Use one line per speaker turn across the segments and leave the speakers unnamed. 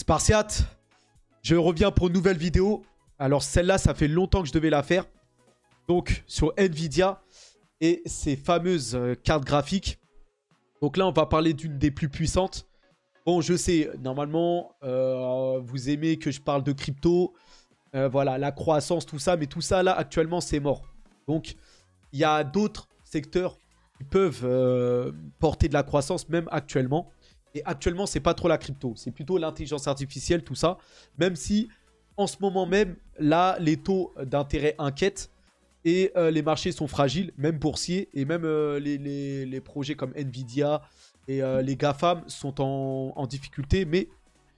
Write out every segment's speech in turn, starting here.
Spartiate, je reviens pour une nouvelle vidéo. Alors celle-là, ça fait longtemps que je devais la faire. Donc sur Nvidia et ses fameuses cartes graphiques. Donc là, on va parler d'une des plus puissantes. Bon, je sais, normalement, vous aimez que je parle de crypto. Voilà, la croissance, tout ça. Mais tout ça, là, actuellement, c'est mort. Donc, il y a d'autres secteurs qui peuvent porter de la croissance, même actuellement. Et actuellement, c'est pas trop la crypto. C'est plutôt l'intelligence artificielle, tout ça. Même si, en ce moment même, là, les taux d'intérêt inquiètent. Et les marchés sont fragiles, même boursiers. Et même les projets comme Nvidia et les GAFAM sont en difficulté. Mais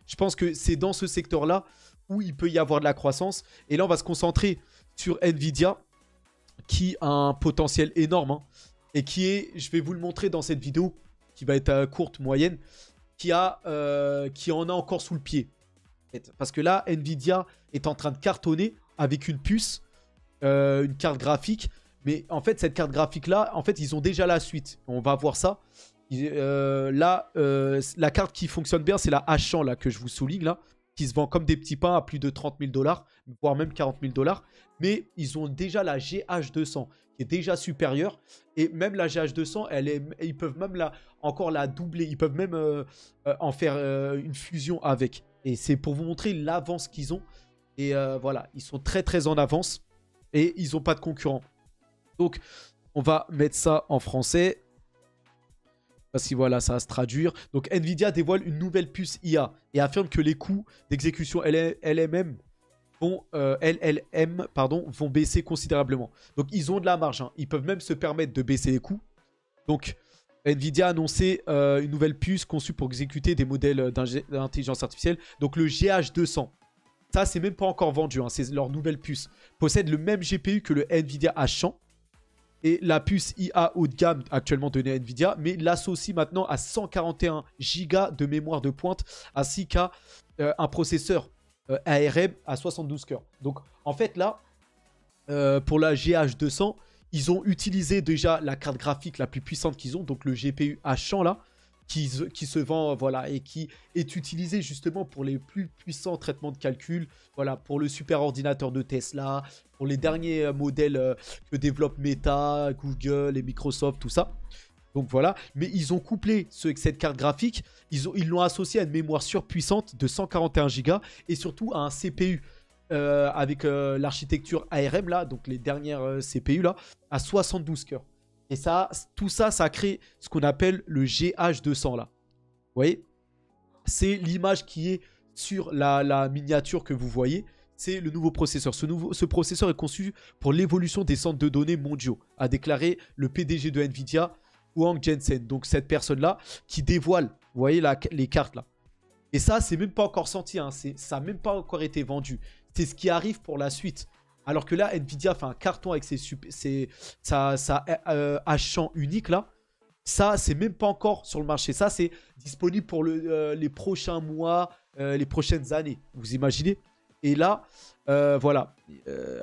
je pense que c'est dans ce secteur-là où il peut y avoir de la croissance. Et là, on va se concentrer sur Nvidia, qui a un potentiel énorme. Hein, et qui est, je vais vous le montrer dans cette vidéo, qui va être courte, moyenne, qui en a encore sous le pied. Parce que là, Nvidia est en train de cartonner avec une puce, une carte graphique. Mais en fait, cette carte graphique-là, en fait, ils ont déjà la suite. On va voir ça. Là, la carte qui fonctionne bien, c'est la H100 là, que je vous souligne, là, qui se vend comme des petits pains à plus de 30 000 $, voire même 40 000 $. Mais ils ont déjà la GH200, qui est déjà supérieure. Et même la GH200, ils peuvent même encore la doubler. Ils peuvent même en faire une fusion avec. Et c'est pour vous montrer l'avance qu'ils ont. Et voilà, ils sont très très en avance. Et ils n'ont pas de concurrent. Donc, on va mettre ça en français. Parce que voilà, ça va se traduire. Donc, Nvidia dévoile une nouvelle puce IA et affirme que les coûts d'exécution LLM vont baisser considérablement. Donc, ils ont de la marge. Hein. Ils peuvent même se permettre de baisser les coûts. Donc, Nvidia a annoncé une nouvelle puce conçue pour exécuter des modèles d'intelligence artificielle. Donc, le GH200. Ça, c'est même pas encore vendu. Hein. C'est leur nouvelle puce. Possède le même GPU que le Nvidia H100. Et la puce IA haut de gamme actuellement donnée à Nvidia, mais l'associe maintenant à 141 Go de mémoire de pointe, ainsi qu'à un processeur ARM à 72 cœurs. Donc en fait là, pour la GH200, ils ont utilisé déjà la carte graphique la plus puissante qu'ils ont, donc le GPU H100 là, qui se vend, voilà, et qui est utilisé justement pour les plus puissants traitements de calcul, voilà, pour le super ordinateur de Tesla, pour les derniers modèles que développent Meta, Google et Microsoft, tout ça. Donc voilà, mais ils ont couplé cette carte graphique, ils l'ont associé à une mémoire surpuissante de 141 Go et surtout à un CPU avec l'architecture ARM là, donc les dernières CPU là, à 72 cœurs. Et ça, tout ça, ça crée ce qu'on appelle le GH200 là. Vous voyez? C'est l'image qui est sur la miniature que vous voyez. C'est le nouveau processeur. Ce processeur est conçu pour l'évolution des centres de données mondiaux, a déclaré le PDG de Nvidia, Wang Jensen. Donc cette personne-là qui dévoile, vous voyez les cartes là. Et ça, c'est même pas encore senti. Hein. Ça n'a même pas encore été vendu. C'est ce qui arrive pour la suite. Alors que là, Nvidia fait un carton avec sa H100 unique là. Ça, c'est même pas encore sur le marché. Ça, c'est disponible pour les prochains mois, les prochaines années. Vous imaginez? Et là, voilà.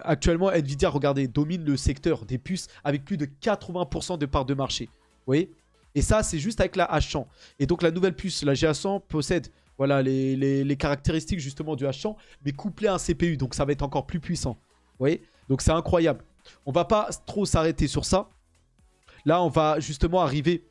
Actuellement, Nvidia, regardez, domine le secteur des puces avec plus de 80% de part de marché. Vous voyez? Et ça, c'est juste avec la H100. Et donc, la nouvelle puce, la GH100, possède voilà, les caractéristiques justement du H100, mais couplé à un CPU. Donc, ça va être encore plus puissant. Vous voyez? Donc c'est incroyable. On va pas trop s'arrêter sur ça. Là, on va justement arriver.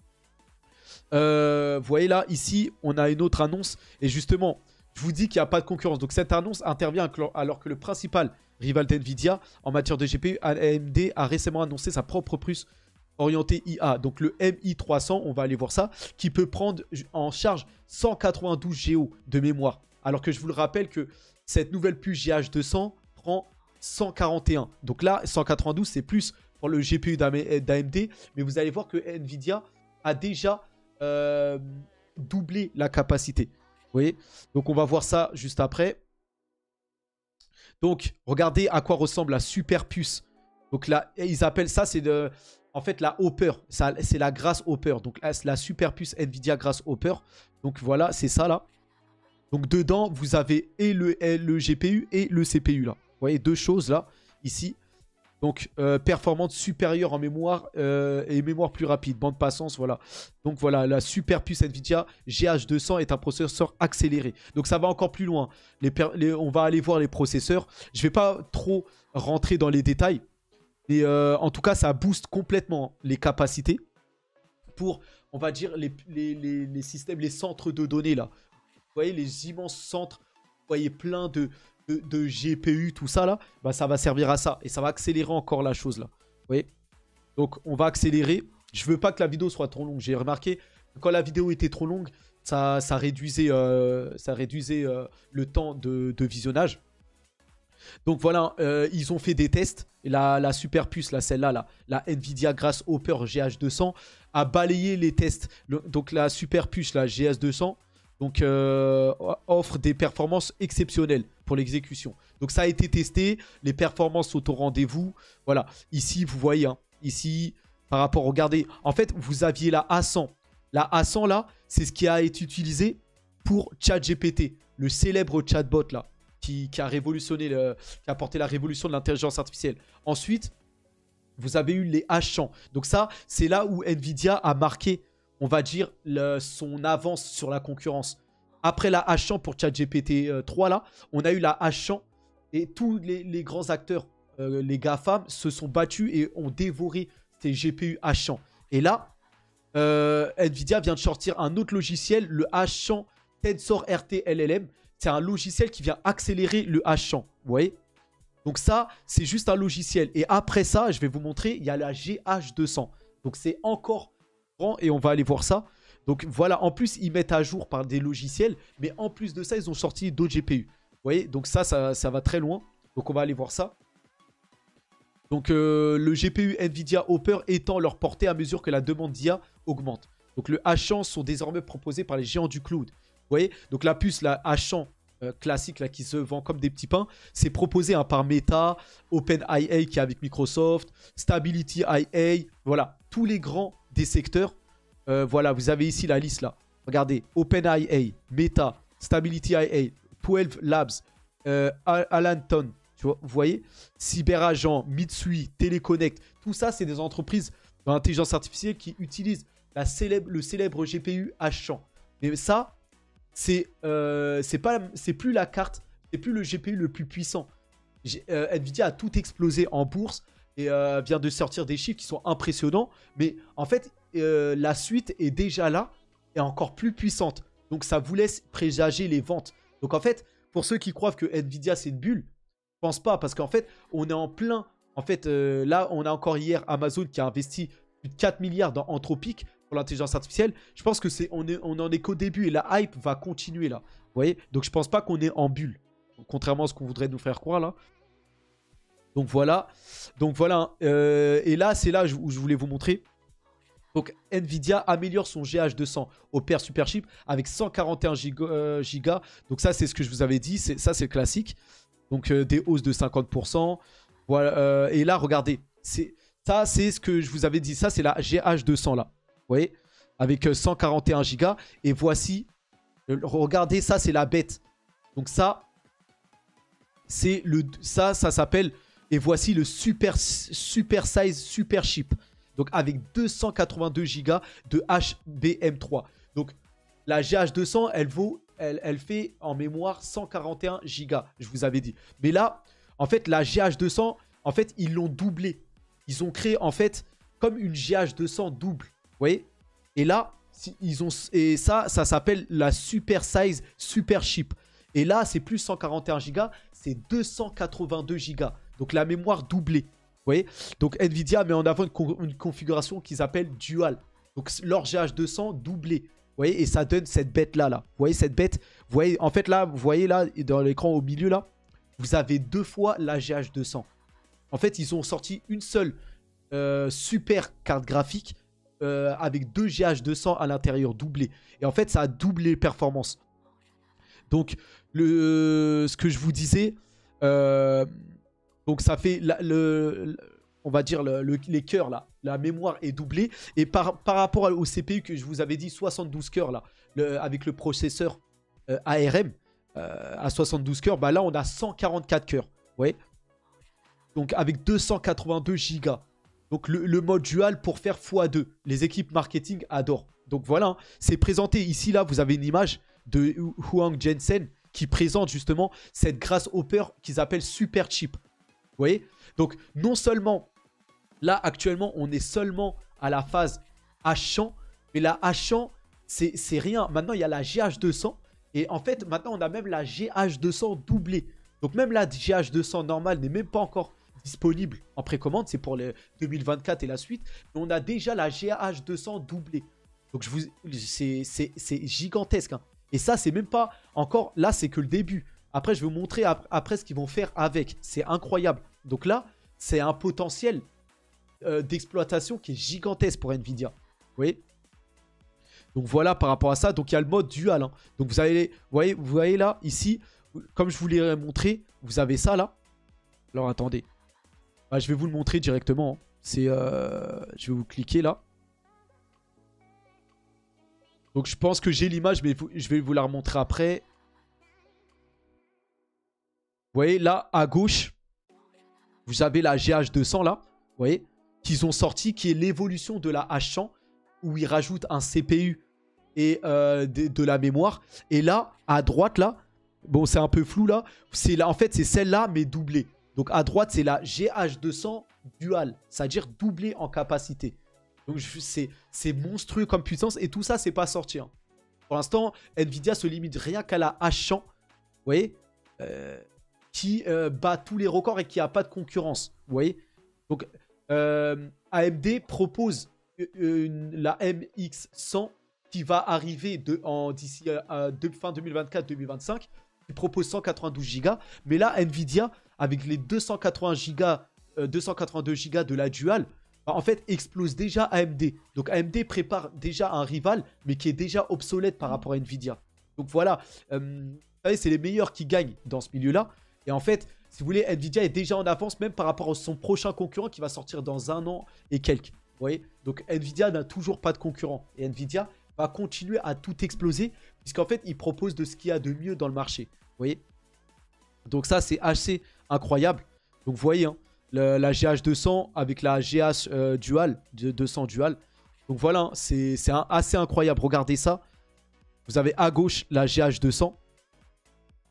Vous voyez là, ici, on a une autre annonce. Et justement, je vous dis qu'il n'y a pas de concurrence. Donc cette annonce intervient alors que le principal rival d'Nvidia en matière de GPU, AMD, a récemment annoncé sa propre puce orientée IA. Donc le MI300, on va aller voir ça, qui peut prendre en charge 192 Go de mémoire. Alors que je vous le rappelle que cette nouvelle puce GH200 prend 141. Donc là, 192, c'est plus pour le GPU d'AMD. Mais vous allez voir que Nvidia a déjà doublé la capacité. Vous voyez? Donc on va voir ça juste après. Donc, regardez à quoi ressemble la super puce. Donc là, ils appellent ça, c'est en fait la Hopper. C'est la Grace Hopper. Donc la super puce Nvidia Grace Hopper. Donc voilà, c'est ça là. Donc dedans, vous avez et le GPU et le CPU là. Vous voyez, deux choses là, ici. Donc, performance supérieure en mémoire et mémoire plus rapide. Bande passance, voilà. Donc, voilà, la super puce NVIDIA GH200 est un processeur accéléré. Donc, ça va encore plus loin. On va aller voir les processeurs. Je ne vais pas trop rentrer dans les détails. Mais en tout cas, ça booste complètement les capacités pour, on va dire, les systèmes, les centres de données, là. Vous voyez, les immenses centres. Vous voyez plein de GPU, tout ça là, bah, ça va servir à ça. Et ça va accélérer encore la chose là. Vous voyez? Donc on va accélérer. Je veux pas que la vidéo soit trop longue. J'ai remarqué que quand la vidéo était trop longue, ça réduisait, le temps de visionnage. Donc voilà, ils ont fait des tests. Et la super puce, là, celle-là, là, la Nvidia Grace Hopper GH200 a balayé les tests. Donc la super puce, la GH200, donc offre des performances exceptionnelles pour l'exécution. Donc ça a été testé, les performances sont au rendez-vous. Voilà, ici vous voyez, hein, ici par rapport, regardez, en fait vous aviez la A100. La A100 là, c'est ce qui a été utilisé pour ChatGPT, le célèbre chatbot là, qui a révolutionné, qui a apporté la révolution de l'intelligence artificielle. Ensuite, vous avez eu les H100. Donc ça, c'est là où Nvidia a marqué, on va dire, son avance sur la concurrence. Après la H100 pour ChatGPT 3, là, on a eu la H100 et tous les grands acteurs, les GAFAM, se sont battus et ont dévoré ces GPU H100. Et là, Nvidia vient de sortir un autre logiciel, le H100 Tensor RT LLM. C'est un logiciel qui vient accélérer le H100. Vous voyez? Donc ça, c'est juste un logiciel. Et après ça, je vais vous montrer, il y a la GH200. Donc c'est encore grand et on va aller voir ça. Donc voilà, en plus, ils mettent à jour par des logiciels. Mais en plus de ça, ils ont sorti d'autres GPU. Vous voyez? Donc ça va très loin. Donc on va aller voir ça. Donc le GPU Nvidia Hopper étend leur portée à mesure que la demande d'IA augmente. Donc le H100 sont désormais proposés par les géants du cloud. Vous voyez? Donc la puce, la H100 classique là, qui se vend comme des petits pains, c'est proposé hein, par Meta, OpenAI qui est avec Microsoft, Stability IA, voilà, tous les grands des secteurs. Voilà, vous avez ici la liste là. Regardez, OpenAI, Meta, Stability IA, 12 Labs, Alanton, tu vois, vous voyez, Cyberagent, Mitsui, Teleconnect, tout ça, c'est des entreprises d'intelligence artificielle qui utilisent le célèbre GPU H100. Mais ça, c'est plus la carte, c'est plus le GPU le plus puissant. Nvidia a tout explosé en bourse et vient de sortir des chiffres qui sont impressionnants. Mais en fait, la suite est déjà là et encore plus puissante. Donc ça vous laisse présager les ventes. Donc en fait, pour ceux qui croient que Nvidia c'est une bulle, je pense pas parce qu'en fait, on est en plein. En fait, là, on a encore hier Amazon qui a investi plus de 4 milliards dans Anthropic pour l'intelligence artificielle. Je pense que on en est qu'au début et la hype va continuer là. Vous voyez? Donc je pense pas qu'on est en bulle. Contrairement à ce qu'on voudrait nous faire croire là. Donc voilà. Et là, c'est là où je voulais vous montrer. Donc Nvidia améliore son GH200 au pair Superchip avec 141 Go. Donc ça, c'est ce que je vous avais dit. Ça, c'est le classique. Donc des hausses de 50%. Voilà. Et là, regardez. Ça, c'est ce que je vous avais dit. Ça, c'est la GH200 là. Vous voyez? Avec 141 Go. Et voici. Regardez, ça, c'est la bête. Donc ça, c'est ça s'appelle. Et voici le super size super chip. Donc avec 282 Go de HBM3. Donc la GH200, elle fait en mémoire 141 Go. Je vous avais dit. Mais là, en fait, la GH200, en fait, ils l'ont doublé. Ils ont créé, en fait, comme une GH200 double. Vous voyez? Et là, ça s'appelle la super size super chip. Et là, c'est plus 141 Go, c'est 282 Go. Donc la mémoire doublée. Vous voyez? Donc Nvidia met en avant une configuration qu'ils appellent dual. Donc leur GH200 doublé. Vous voyez? Et ça donne cette bête là. Vous voyez cette bête? Vous voyez, en fait là, vous voyez là, dans l'écran au milieu là, vous avez 2 fois la GH200. En fait, ils ont sorti une seule super carte graphique avec 2 GH200 à l'intérieur doublé. Et en fait, ça a doublé les performances. Donc, ce que je vous disais, donc ça fait, on va dire, les cœurs là, la mémoire est doublée. Et par rapport au CPU que je vous avais dit, 72 cœurs là, avec le processeur ARM à 72 cœurs, bah là on a 144 cœurs. Ouais. Donc avec 282 Go. Donc le mode dual pour faire x2. Les équipes marketing adorent. Donc voilà, hein, c'est présenté ici, là, vous avez une image de Huang Jensen qui présente justement cette grasshopper qu'ils appellent super cheap. Vous voyez? Donc non seulement, là actuellement, on est seulement à la phase H100, mais la H100, c'est rien. Maintenant, il y a la GH200. Et en fait, maintenant, on a même la GH200 doublée. Donc même la GH200 normale n'est même pas encore disponible en précommande. C'est pour les 2024 et la suite. Mais on a déjà la GH200 doublée. Donc c'est gigantesque. Hein. Et ça, c'est même pas encore... Là, c'est que le début. Après, je vais vous montrer après ce qu'ils vont faire avec. C'est incroyable. Donc là, c'est un potentiel d'exploitation qui est gigantesque pour Nvidia. Vous voyez? Donc voilà par rapport à ça. Donc il y a le mode dual. Hein. Donc vous voyez là, ici, comme je vous l'ai montré, vous avez ça là. Alors attendez. Bah, je vais vous le montrer directement. Hein. Je vais vous cliquer là. Donc je pense que j'ai l'image, mais je vais vous la remontrer après. Vous voyez là, à gauche, vous avez la GH200 là. Vous voyez, qu'ils ont sorti, qui est l'évolution de la H100, où ils rajoutent un CPU et de la mémoire. Et là, à droite là, bon c'est un peu flou là, en fait c'est celle-là mais doublée. Donc à droite c'est la GH200 dual, c'est-à-dire doublée en capacité. Donc c'est monstrueux comme puissance et tout ça c'est pas sorti. Hein. Pour l'instant, Nvidia se limite rien qu'à la H100, vous voyez, qui bat tous les records et qui a pas de concurrence. Vous voyez. Donc AMD propose la MX100 qui va arriver d'ici fin 2024-2025, qui propose 192 Go. Mais là, Nvidia, avec les 282 Go de la dual, en fait, explose déjà AMD. Donc AMD prépare déjà un rival, mais qui est déjà obsolète par rapport à Nvidia. Donc voilà, vous savez, c'est les meilleurs qui gagnent dans ce milieu-là. Et en fait, si vous voulez, Nvidia est déjà en avance, même par rapport à son prochain concurrent qui va sortir dans 1 an et quelques. Vous voyez? Donc Nvidia n'a toujours pas de concurrent. Et Nvidia va continuer à tout exploser, puisqu'en fait, il propose de ce qu'il y a de mieux dans le marché. Vous voyez? Donc ça, c'est assez incroyable. Donc vous voyez, hein, la GH200 avec la GH dual, 200 dual. Donc voilà, hein, c'est assez incroyable. Regardez ça. Vous avez à gauche la GH200.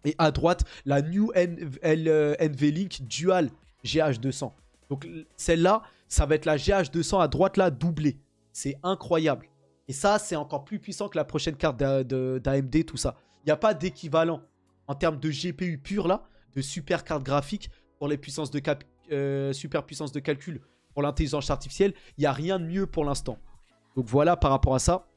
Et à droite, la New NVLink Dual GH200. Donc celle-là, ça va être la GH200 à droite là, doublée. C'est incroyable. Et ça, c'est encore plus puissant que la prochaine carte d'AMD, tout ça. Il n'y a pas d'équivalent en termes de GPU pure là, de super carte graphique pour les puissances de super puissance de calcul pour l'intelligence artificielle. Il n'y a rien de mieux pour l'instant. Donc voilà par rapport à ça.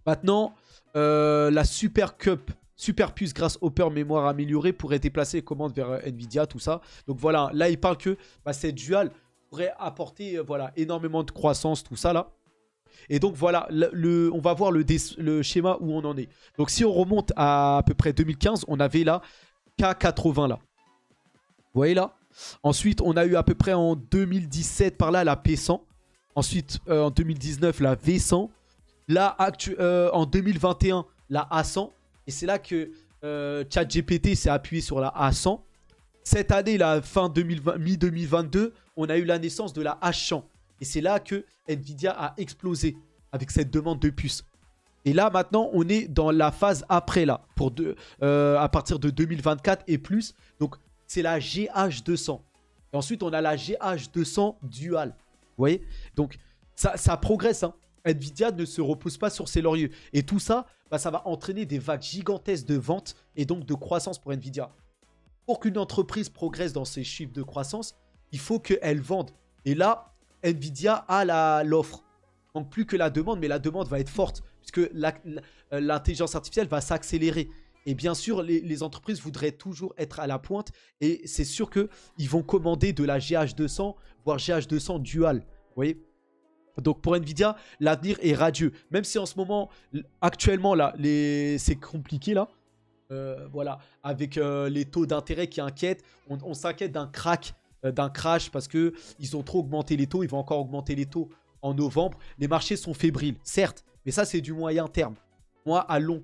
Maintenant, la Super Cup. Super puce grâce au Hopper mémoire améliorée pourrait déplacer les commandes vers Nvidia, tout ça. Donc voilà, là il parle que cette dual pourrait apporter voilà, énormément de croissance, tout ça là. Et donc voilà, on va voir le schéma où on en est. Donc si on remonte à peu près 2015, on avait là K80 là. Vous voyez là? Ensuite, on a eu à peu près en 2017 par là la P100. Ensuite, en 2019, la V100. Là, en 2021, la A100. Et c'est là que ChatGPT s'est appuyé sur la A100. Cette année, la fin mi-2022, on a eu la naissance de la H100. Et c'est là que Nvidia a explosé avec cette demande de puces. Et là, maintenant, on est dans la phase après, là, à partir de 2024 et plus. Donc, c'est la GH200. Et ensuite, on a la GH200 Dual. Vous voyez? Donc, ça progresse, hein. Nvidia ne se repose pas sur ses lauriers. Et tout ça, ça va entraîner des vagues gigantesques de ventes et donc de croissance pour Nvidia. Pour qu'une entreprise progresse dans ses chiffres de croissance, il faut qu'elle vende. Et là, Nvidia a l'offre. Donc plus que la demande, mais la demande va être forte. Puisque l'intelligence artificielle va s'accélérer. Et bien sûr, les entreprises voudraient toujours être à la pointe. Et c'est sûr qu'ils vont commander de la GH200, voire GH200 Dual. Vous voyez ? Donc pour Nvidia, l'avenir est radieux. Même si en ce moment, actuellement, là, c'est compliqué là. Voilà, avec les taux d'intérêt qui inquiètent, on s'inquiète d'un crash parce qu'ils ont trop augmenté les taux. Ils vont encore augmenter les taux en novembre. Les marchés sont fébriles, certes, mais ça c'est du moyen terme. Moi, à long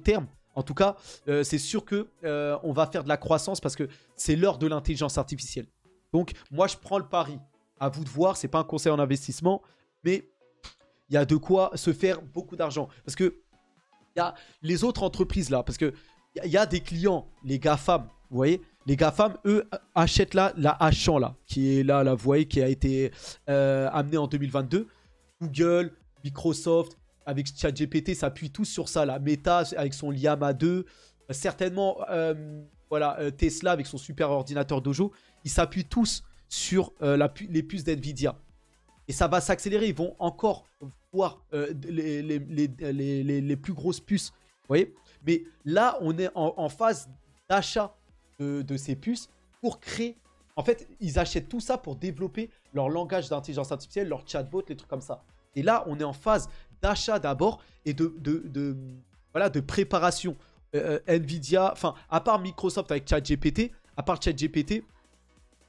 terme, En tout cas, c'est sûr que on va faire de la croissance parce que c'est l'heure de l'intelligence artificielle. Donc, moi, je prends le pari. À vous de voir, c'est pas un conseil en investissement, mais il y a de quoi se faire beaucoup d'argent. Parce que il y a les autres entreprises là, parce que il y a des clients, les GAFAM, vous voyez, les GAFAM, eux, achètent là la H100 là, qui est là, vous voyez, qui a été amenée en 2022. Google, Microsoft, avec ChatGPT, s'appuient tous sur ça là. Meta avec son Llama 2, certainement, voilà, Tesla avec son super ordinateur Dojo, ils s'appuient tous sur les puces d'NVIDIA. Et ça va s'accélérer, ils vont encore voir les plus grosses puces. Vous voyez? Mais là, on est en phase d'achat de ces puces pour créer... En fait, ils achètent tout ça pour développer leur langage d'intelligence artificielle, leur chatbot, les trucs comme ça. Et là, on est en phase d'achat d'abord et voilà, de préparation. Nvidia, enfin, à part Microsoft avec ChatGPT,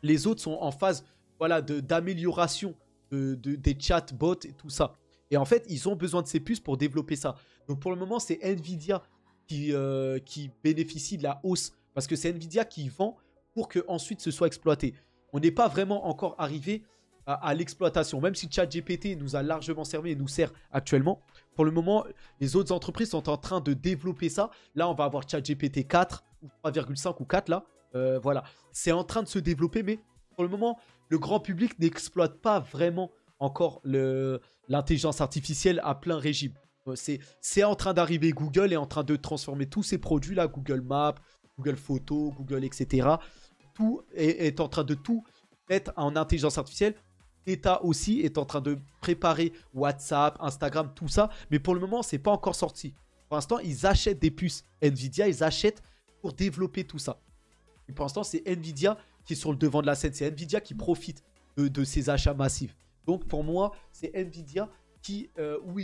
les autres sont en phase, voilà, d'amélioration des chatbots et tout ça. Et en fait, ils ont besoin de ces puces pour développer ça. Donc pour le moment, c'est Nvidia qui bénéficie de la hausse parce que c'est Nvidia qui vend pour que ensuite ce soit exploité. On n'est pas vraiment encore arrivé à l'exploitation, même si ChatGPT nous a largement servi et nous sert actuellement. Pour le moment, les autres entreprises sont en train de développer ça. Là, on va avoir ChatGPT 4 ou 3,5 ou 4 là. Voilà, c'est en train de se développer, mais pour le moment, le grand public n'exploite pas vraiment encore l'intelligence artificielle à plein régime. C'est en train d'arriver. Google est en train de transformer tous ces produits là, Google Maps, Google Photos, Google, etc. Tout est en train de tout mettre en intelligence artificielle. Meta aussi est en train de préparer WhatsApp, Instagram, tout ça. Mais pour le moment, c'est pas encore sorti. Pour l'instant, ils achètent des puces Nvidia, ils achètent pour développer tout ça. Et pour l'instant, c'est Nvidia qui est sur le devant de la scène. C'est Nvidia qui profite de ces achats massifs. Donc pour moi, c'est Nvidia ou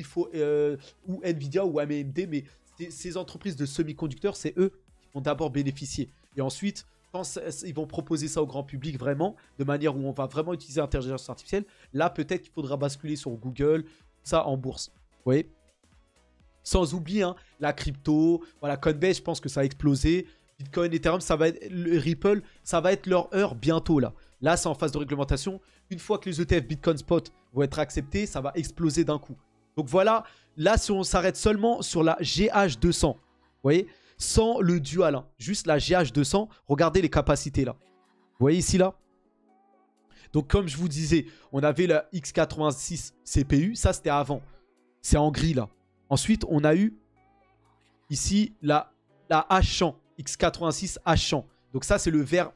Nvidia ou AMD, mais ces entreprises de semi-conducteurs, c'est eux qui vont d'abord bénéficier. Et ensuite, quand ils vont proposer ça au grand public vraiment, de manière où on va vraiment utiliser l'intelligence artificielle, là peut-être qu'il faudra basculer sur Google, ça en bourse. Vous voyez? Sans oublier la crypto, voilà, Coinbase, je pense que ça a explosé. Bitcoin, Ethereum, ça va être le Ripple, ça va être leur heure bientôt là. Là, c'est en phase de réglementation. Une fois que les ETF Bitcoin Spot vont être acceptés, ça va exploser d'un coup. Donc voilà, là, si on s'arrête seulement sur la GH200, vous voyez, sans le dual, juste la GH200, regardez les capacités là. Vous voyez ici là? Donc comme je vous disais, on avait la X86 CPU, ça c'était avant. C'est en gris là. Ensuite, on a eu ici la H100. X86 H100. Donc ça, c'est le vert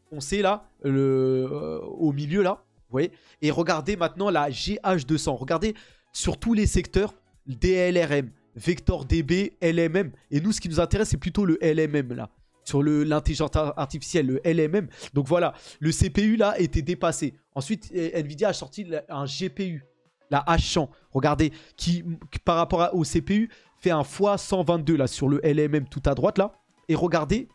foncé là, au milieu là. Vous voyez? Et regardez maintenant la GH200. Regardez sur tous les secteurs, DLRM, VectorDB, LMM. Et nous, ce qui nous intéresse, c'est plutôt le LMM là. Sur l'intelligence artificielle, le LMM. Donc voilà, le CPU là était dépassé. Ensuite, Nvidia a sorti un GPU, la H100. Regardez, qui par rapport au CPU fait un x122 là sur le LMM tout à droite là. Et regardez,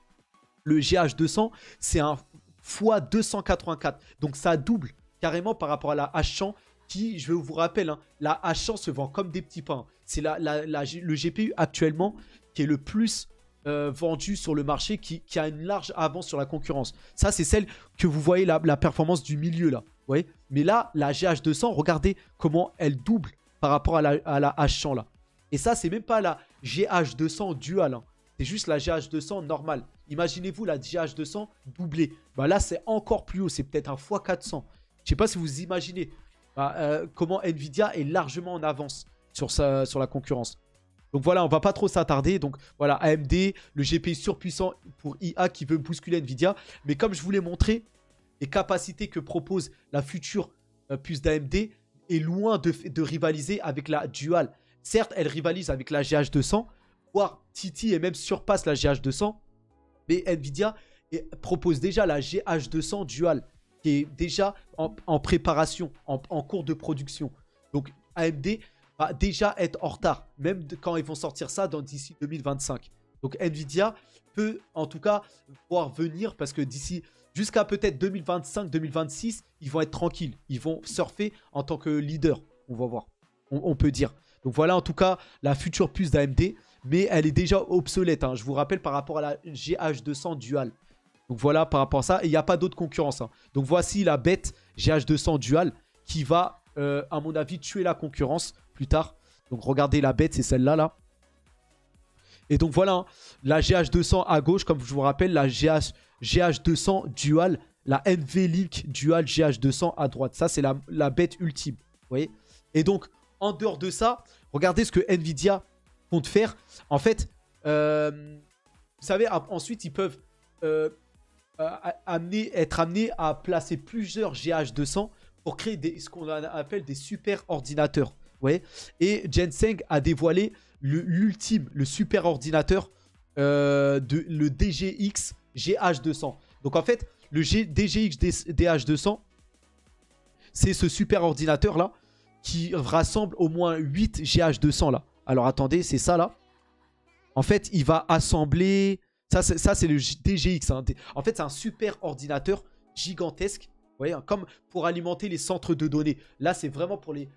le GH200, c'est un x284. Donc ça double carrément par rapport à la H100 qui, je vous rappelle, la H100 se vend comme des petits pains. C'est le GPU actuellement qui est le plus vendu sur le marché, qui a une large avance sur la concurrence. Ça, c'est celle que vous voyez, la performance du milieu là. Vous voyez? Mais là, la GH200, regardez comment elle double par rapport à la H100 là. Et ça, c'est même pas la GH200 dual. C'est juste la GH200 normale. Imaginez-vous la GH200 doublée. Bah là, c'est encore plus haut. C'est peut-être un x400. Je sais pas si vous imaginez comment Nvidia est largement en avance sur la concurrence. Donc voilà, on va pas trop s'attarder. Donc voilà, AMD, le GPU surpuissant pour IA qui veut bousculer Nvidia. Mais comme je vous l'ai montré, les capacités que propose la future puce d'AMD est loin de rivaliser avec la dual. Certes, elle rivalise avec la GH200, voire titille et même surpasse la GH200. Mais Nvidia propose déjà la GH200 dual, qui est déjà en préparation, en cours de production. Donc AMD va déjà être en retard, même quand ils vont sortir ça d'ici 2025. Donc Nvidia peut en tout cas pouvoir venir, parce que d'ici jusqu'à peut-être 2025-2026, ils vont être tranquilles. Ils vont surfer en tant que leader, on va voir, on peut dire. Donc voilà en tout cas la future puce d'AMD. mais elle est déjà obsolète, hein. Je vous rappelle par rapport à la GH200 Dual. Donc voilà par rapport à ça. Et il n'y a pas d'autre concurrence, hein. Donc voici la bête GH200 Dual qui va, à mon avis, tuer la concurrence plus tard. Donc regardez la bête, c'est celle-là, là. Et donc voilà, hein, la GH200 à gauche, comme je vous rappelle, la GH200 Dual, la NV-Link Dual GH200 à droite. Ça, c'est la bête ultime. Vous voyez? Et donc, en dehors de ça, regardez ce que Nvidia compte faire. En fait, vous savez, ensuite, ils peuvent être amenés à placer plusieurs GH200 pour créer ce qu'on appelle des super ordinateurs. Vous voyez? Et Jensen a dévoilé l'ultime, le super ordinateur, le DGX GH200. Donc en fait, le DGX DH200, c'est ce super ordinateur là qui rassemble au moins 8 GH200 là. Alors attendez, c'est ça là. En fait, il va assembler... Ça c'est le DGX. Hein. En fait, c'est un super ordinateur gigantesque. Vous voyez, hein, comme pour alimenter les centres de données. Là, c'est vraiment pour les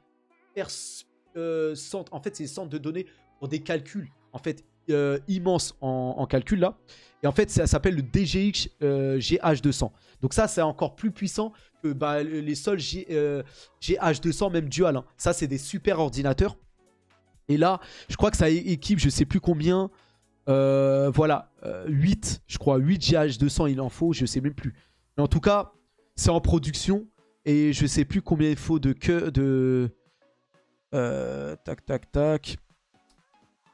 centres. En fait, c'est des centres de données pour des calculs en fait immenses en calcul là. Et en fait, ça s'appelle le DGX GH200. Donc ça, c'est encore plus puissant que les seuls GH200, même dual. Hein. Ça, c'est des super ordinateurs. Et là, je crois que ça équipe, je sais plus combien. Voilà, 8, je crois, 8 GH200 il en faut, je sais même plus. Mais en tout cas, c'est en production. Et je sais plus combien il faut de tac, tac, tac.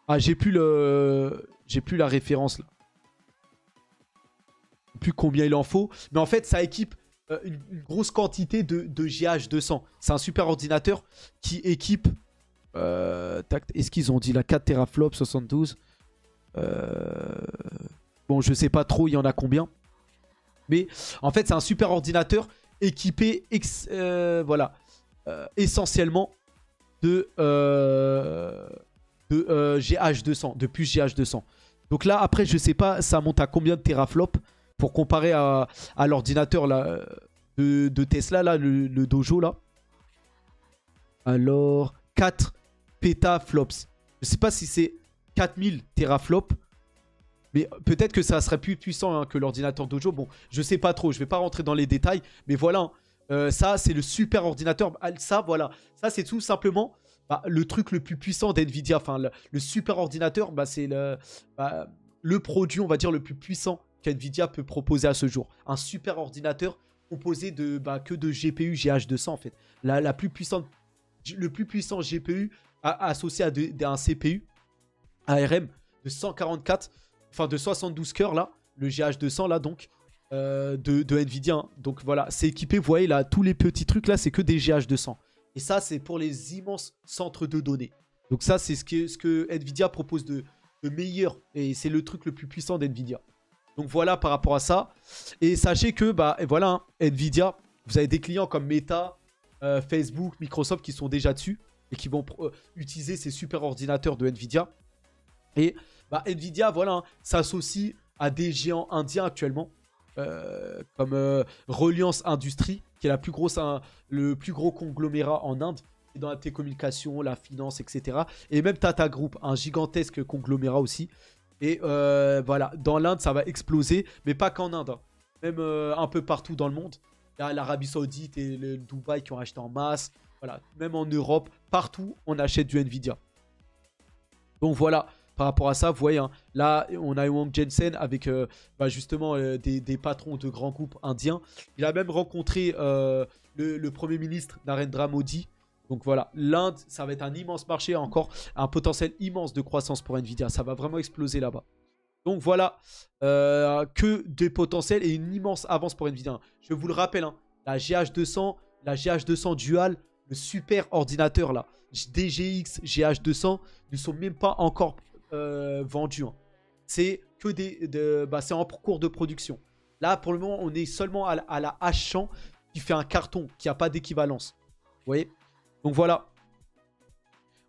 Ah, j'ai plus la référence là. Plus combien il en faut. Mais en fait, ça équipe une grosse quantité de GH200. C'est un super ordinateur qui équipe... Est-ce qu'ils ont dit la 4 teraflops 72 bon, je sais pas trop, il y en a combien. Mais en fait, c'est un super ordinateur équipé voilà, essentiellement de GH200, de puces GH200. Donc là, après, je sais pas, ça monte à combien de teraflops pour comparer à l'ordinateur de Tesla, là, le Dojo, là. Alors, 4 pétaflops. Je sais pas si c'est 4000 teraflops, mais peut-être que ça serait plus puissant hein, que l'ordinateur Dojo. Bon, je sais pas trop, je vais pas rentrer dans les détails, mais voilà, ça, c'est le super ordinateur. Ça, voilà, ça, c'est tout simplement... le truc le plus puissant d'NVIDIA, enfin le super ordinateur, c'est le produit, on va dire, le plus puissant qu'NVIDIA peut proposer à ce jour. Un super ordinateur composé de que de GPU GH200 en fait. Le plus puissant GPU associé à un CPU ARM de 144, enfin de 72 cœurs là, le GH200 là donc. De NVIDIA. Hein. Donc voilà, c'est équipé, vous voyez là, tous les petits trucs là, c'est que des GH200. Et ça, c'est pour les immenses centres de données. Donc ça, c'est ce que NVIDIA propose de meilleur. Et c'est le truc le plus puissant d'NVIDIA. Donc voilà par rapport à ça. Et sachez que, et voilà, hein, NVIDIA, vous avez des clients comme Meta, Facebook, Microsoft qui sont déjà dessus. Et qui vont utiliser ces super ordinateurs de NVIDIA. Et NVIDIA, voilà, hein, s'associe à des géants indiens actuellement. Comme Reliance Industries, qui est le plus gros conglomérat en Inde, dans la télécommunication, la finance, etc. Et même Tata Group, un gigantesque conglomérat aussi. Et voilà, dans l'Inde, ça va exploser, mais pas qu'en Inde, hein. Même un peu partout dans le monde. Il y a l'Arabie Saoudite et le Dubaï qui ont acheté en masse. Voilà, même en Europe, partout, on achète du Nvidia. Donc voilà. Par rapport à ça, vous voyez, hein, là, on a Wang Jensen avec justement des patrons de grands groupes indiens. Il a même rencontré le Premier ministre Narendra Modi. Donc voilà, l'Inde, ça va être un immense marché, encore un potentiel immense de croissance pour Nvidia. Ça va vraiment exploser là-bas. Donc voilà, que des potentiels et une immense avance pour Nvidia. Je vous le rappelle, hein, la GH200 Dual, le super ordinateur là, DGX GH200, ne sont même pas encore... vendu. Hein. C'est que c'est en cours de production. Là, pour le moment, on est seulement à la H100 qui fait un carton, qui n'a pas d'équivalence. Vous voyez? Donc voilà.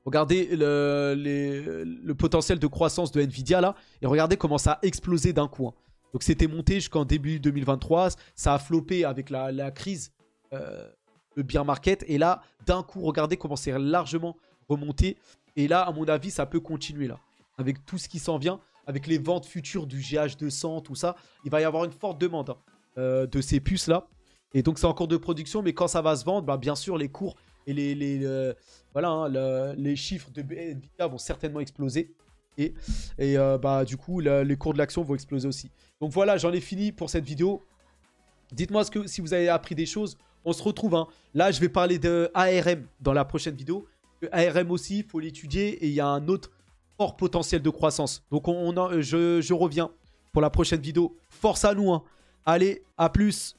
Regardez le potentiel de croissance de Nvidia là. Et regardez comment ça a explosé d'un coup. Hein. Donc c'était monté jusqu'en début 2023. Ça a floppé avec la crise, le bear market. Et là, d'un coup, regardez comment c'est largement remonté. Et là, à mon avis, ça peut continuer là. avec tout ce qui s'en vient, avec les ventes futures du GH200, tout ça, il va y avoir une forte demande de ces puces-là. Et donc, c'est en cours de production, mais quand ça va se vendre, bah, bien sûr, les cours et voilà, hein, les chiffres de Nvidia vont certainement exploser. Et bah, du coup, les cours de l'action vont exploser aussi. Donc voilà, j'en ai fini pour cette vidéo. Dites-moi si vous avez appris des choses. On se retrouve. Hein. Là, je vais parler de ARM dans la prochaine vidéo. ARM aussi, il faut l'étudier. Et il y a un autre fort potentiel de croissance. Donc, je reviens pour la prochaine vidéo. Force à nous. Hein. Allez, à plus.